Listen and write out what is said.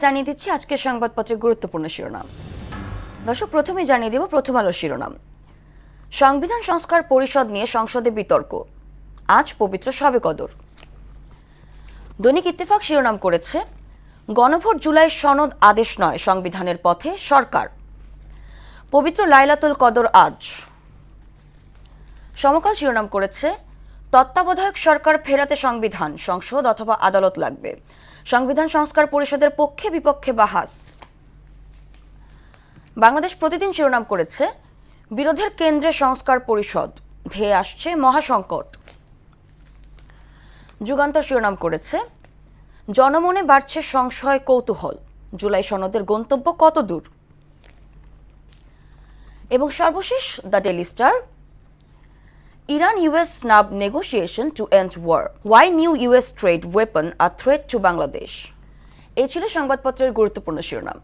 জানিয়ে দিচ্ছি আজকের সংবাদপত্রের গুরুত্বপূর্ণ শিরোনাম। দর্শক, প্রথমেই জানিয়ে দেব প্রথম আলো শিরোনাম। সংবিধান সংস্কার পরিষদ নিয়ে সংসদে বিতর্ক, আজ পবিত্র শবে কদর। দৈনিক ইত্তেফাক শিরোনাম করেছে গণভোট জুলাই সনদ আদেশ নয়, সংবিধানের পথে সরকার। পবিত্র লাইলাতুল কদর আজ। সমকাল শিরোনাম করেছে তত্ত্বাবধায়ক সরকার ফেরাতে সংবিধান, সংসদ অথবা আদালত লাগবে। সংবিধান সংস্কার পরিষদের পক্ষে বিপক্ষে বাহাস। বাংলাদেশ প্রতিদিন শিরোনাম করেছে বিরোধের কেন্দ্রে সংস্কার পরিষদ, ধেয়ে আসছে মহাসংকট। যুগান্তর শিরোনাম করেছে জনমনে বাড়ছে সংশয় কৌতূহল, জুলাই সনদের গন্তব্য কত দূর। এবং সর্বশেষ the daily star, Iran-US snub negotiation to end war. Why new US trade weapon a threat to Bangladesh? এই ছিল সংবাদপত্রের গুরুত্বপূর্ণ শিরোনাম।